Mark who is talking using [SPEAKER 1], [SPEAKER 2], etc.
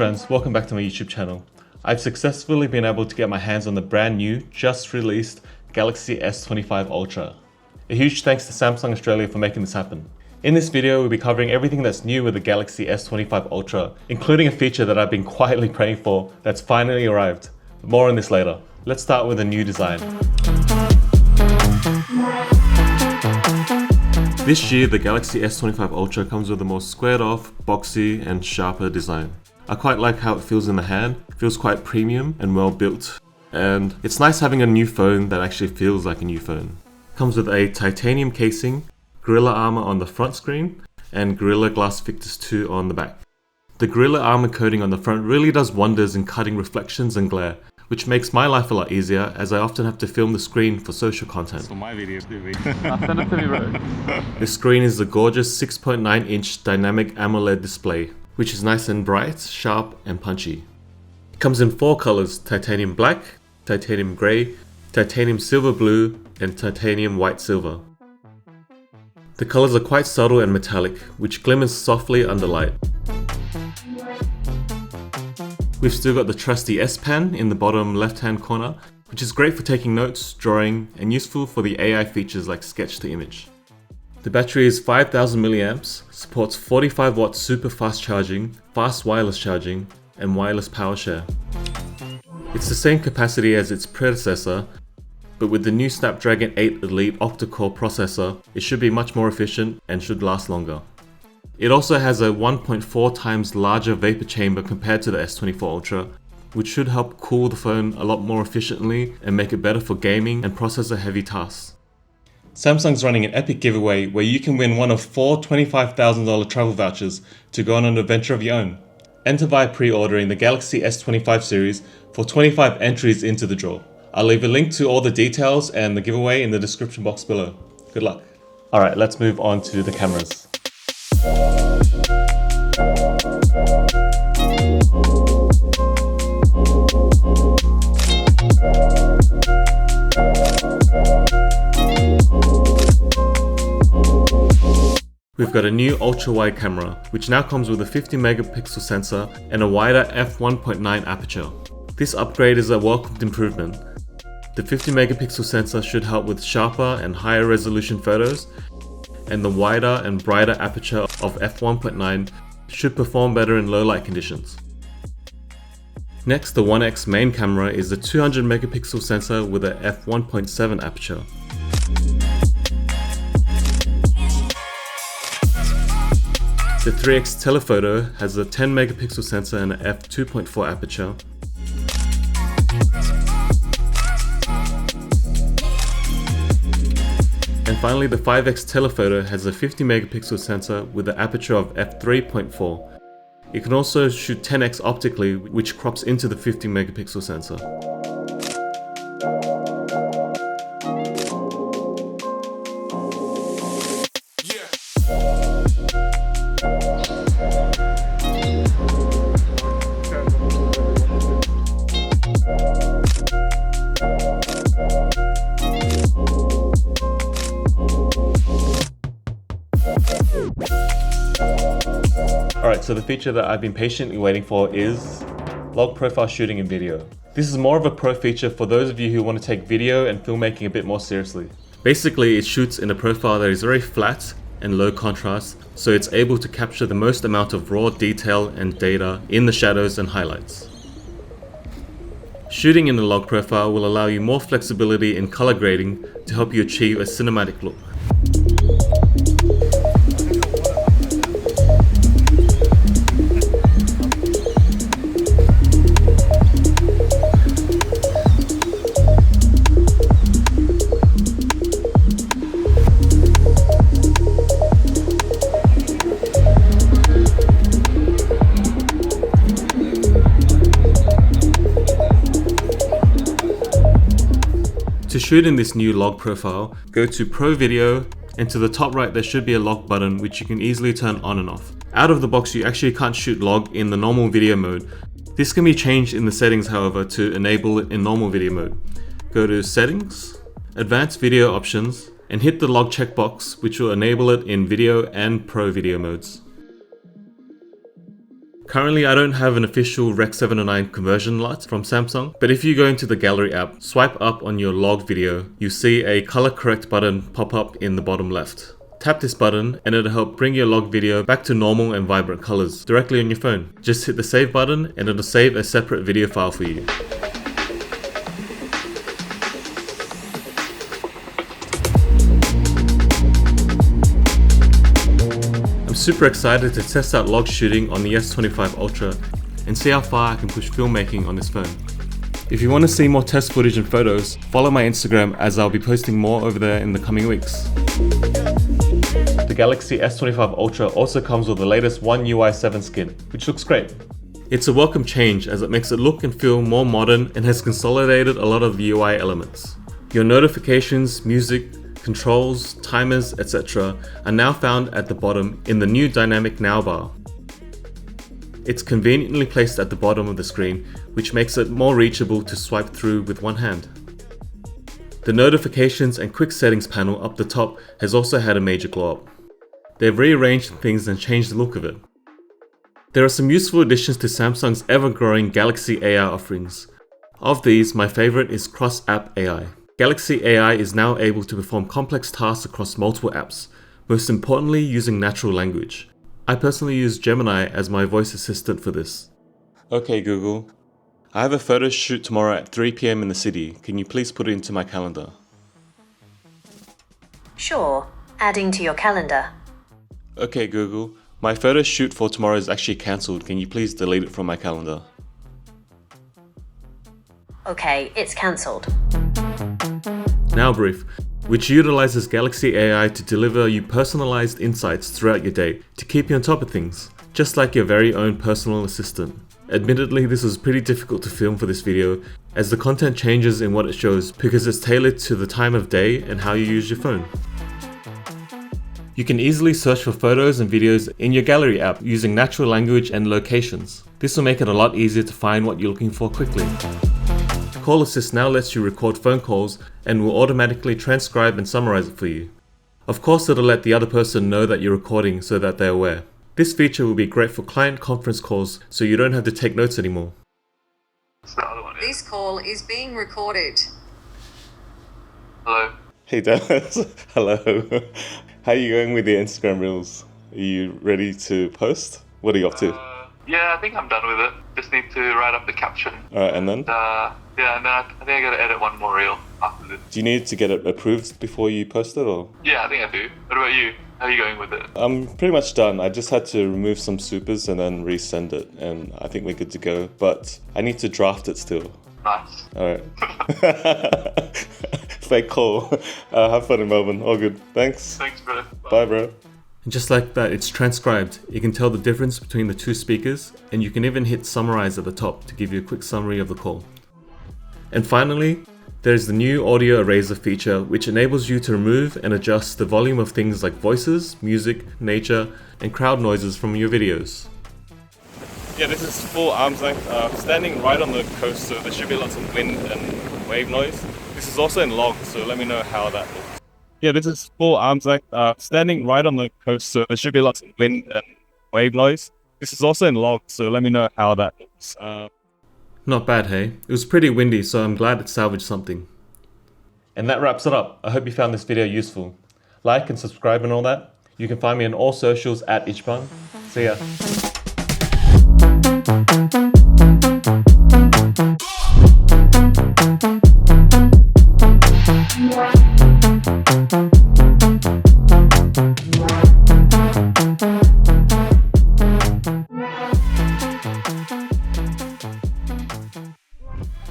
[SPEAKER 1] friends, welcome back to my YouTube channel. I've successfully been able to get my hands on the brand new, just released Galaxy S25 Ultra. A huge thanks to Samsung Australia for making this happen. In this video, we'll be covering everything that's new with the Galaxy S25 Ultra, including a feature that I've been quietly praying for that's finally arrived. More on this later. Let's start with a new design. This year, the Galaxy S25 Ultra comes with a more squared off, boxy and sharper design. I quite like how it feels in the hand. It feels quite premium and well built. And it's nice having a new phone that actually feels like a new phone. It comes with a titanium casing, Gorilla Armor on the front screen, and Gorilla Glass Victus 2 on the back. The Gorilla Armor coating on the front really does wonders in cutting reflections and glare, which makes my life a lot easier as I often have to film the screen for social content.
[SPEAKER 2] For my videos,
[SPEAKER 3] Send it to me, bro.
[SPEAKER 1] The screen is the gorgeous 6.9-inch dynamic AMOLED display, which is nice and bright, sharp and punchy. It comes in 4 colors: titanium black, titanium grey, titanium silver blue and titanium white silver. The colors are quite subtle and metallic, which glimmers softly under light. We've still got the trusty S Pen in the bottom left hand corner, which is great for taking notes, drawing, and useful for the AI features like sketch to image. The battery is 5000 mAh, supports 45 watt super fast charging, fast wireless charging, and wireless power share. It's the same capacity as its predecessor, but with the new Snapdragon 8 Elite octa-core processor, it should be much more efficient and should last longer. It also has a 1.4 times larger vapor chamber compared to the S24 Ultra, which should help cool the phone a lot more efficiently and make it better for gaming and processor heavy tasks. Samsung's running an epic giveaway where you can win one of 4 $25,000 travel vouchers to go on an adventure of your own. Enter by pre-ordering the Galaxy S25 series for 25 entries into the draw. I'll leave a link to all the details and the giveaway in the description box below. Good luck. Alright, let's move on to the cameras. We've got a new ultra-wide camera, which now comes with a 50 megapixel sensor and a wider f1.9 aperture. This upgrade is a welcomed improvement. The 50 megapixel sensor should help with sharper and higher resolution photos, and the wider and brighter aperture of f1.9 should perform better in low light conditions. Next, the 1x main camera is a 200 megapixel sensor with a f1.7 aperture. The 3x telephoto has a 10 megapixel sensor and an f2.4 aperture. And finally, the 5x telephoto has a 50 megapixel sensor with an aperture of f3.4. It can also shoot 10x optically, which crops into the 50 megapixel sensor. Alright, so the feature that I've been patiently waiting for is log profile shooting in video. This is more of a pro feature for those of you who want to take video and filmmaking a bit more seriously. Basically, it shoots in a profile that is very flat and low contrast, so it's able to capture the most amount of raw detail and data in the shadows and highlights. Shooting in the log profile will allow you more flexibility in color grading to help you achieve a cinematic look. To shoot in this new log profile, go to Pro Video, and to the top right there should be a log button which you can easily turn on and off. Out of the box you actually can't shoot log in the normal video mode. This can be changed in the settings however to enable it in normal video mode. Go to Settings, Advanced Video Options, and hit the log checkbox which will enable it in video and Pro Video modes. Currently, I don't have an official Rec 709 conversion LUT from Samsung, but if you go into the Gallery app, swipe up on your logged video, you see a color correct button pop up in the bottom left. Tap this button and it'll help bring your logged video back to normal and vibrant colors directly on your phone. Just hit the save button and it'll save a separate video file for you. I'm super excited to test out log shooting on the S25 Ultra and see how far I can push filmmaking on this phone. If you want to see more test footage and photos, follow my Instagram as I'll be posting more over there in the coming weeks. The Galaxy S25 Ultra also comes with the latest One UI 7 skin, which looks great. It's a welcome change as it makes it look and feel more modern and has consolidated a lot of the UI elements. Your notifications, music, controls, timers, etc. are now found at the bottom in the new dynamic now bar. It's conveniently placed at the bottom of the screen, which makes it more reachable to swipe through with one hand. The notifications and quick settings panel up the top has also had a major glow up. They've rearranged things and changed the look of it. There are some useful additions to Samsung's ever-growing Galaxy AI offerings. Of these, my favorite is cross-app AI. Galaxy AI is now able to perform complex tasks across multiple apps, most importantly using natural language. I personally use Gemini as my voice assistant for this. Okay Google, I have a photo shoot tomorrow at 3 PM in the city. Can you please put it into my calendar?
[SPEAKER 2] Sure, adding to your calendar.
[SPEAKER 1] Okay Google, my photo shoot for tomorrow is actually cancelled. Can you please delete it from my calendar?
[SPEAKER 2] Okay, it's cancelled.
[SPEAKER 1] Now Brief, which utilizes Galaxy AI to deliver you personalized insights throughout your day to keep you on top of things, just like your very own personal assistant. Admittedly, this was pretty difficult to film for this video as the content changes in what it shows because it's tailored to the time of day and how you use your phone. You can easily search for photos and videos in your Gallery app using natural language and locations. This will make it a lot easier to find what you're looking for quickly. Call Assist now lets you record phone calls and will automatically transcribe and summarize it for you. Of course, it'll let the other person know that you're recording so that they're aware. This feature will be great for client conference calls so you don't have to take notes anymore.
[SPEAKER 4] This call is being recorded.
[SPEAKER 3] Hello.
[SPEAKER 1] Hey Dennis, hello. How are you going with your Instagram Reels? Are you ready to post? What are you up to?
[SPEAKER 3] Yeah, I think I'm done with it. Just need to write up the caption.
[SPEAKER 1] Alright, and then?
[SPEAKER 3] And then I think I gotta edit one more reel after this.
[SPEAKER 1] Do you need to get it approved before you post it or?
[SPEAKER 3] Yeah, I think I do. What about you? How are you going with it?
[SPEAKER 1] I'm pretty much done. I just had to remove some supers and then resend it, and I think we're good to go. But I need to draft it still.
[SPEAKER 3] Nice.
[SPEAKER 1] Alright. Fake call. Have fun in Melbourne. All good. Thanks.
[SPEAKER 3] Thanks, bro.
[SPEAKER 1] Bye, bro. And just like that, it's transcribed. You can tell the difference between the two speakers, and you can even hit summarize at the top to give you a quick summary of the call. And finally, there's the new audio eraser feature, which enables you to remove and adjust the volume of things like voices, music, nature, and crowd noises from your videos. Yeah, this is full arm's length, standing right on the coast, so there should be lots of wind and wave noise. This is also in log, so let me know how that looks. Yeah, this is full arm's length, standing right on the coast, so there should be lots of wind and wave noise. This is also in log, so let me know how that looks. Not bad, hey? It was pretty windy, so I'm glad it salvaged something. And that wraps it up. I hope you found this video useful. Like and subscribe and all that. You can find me on all socials at itchban. See ya.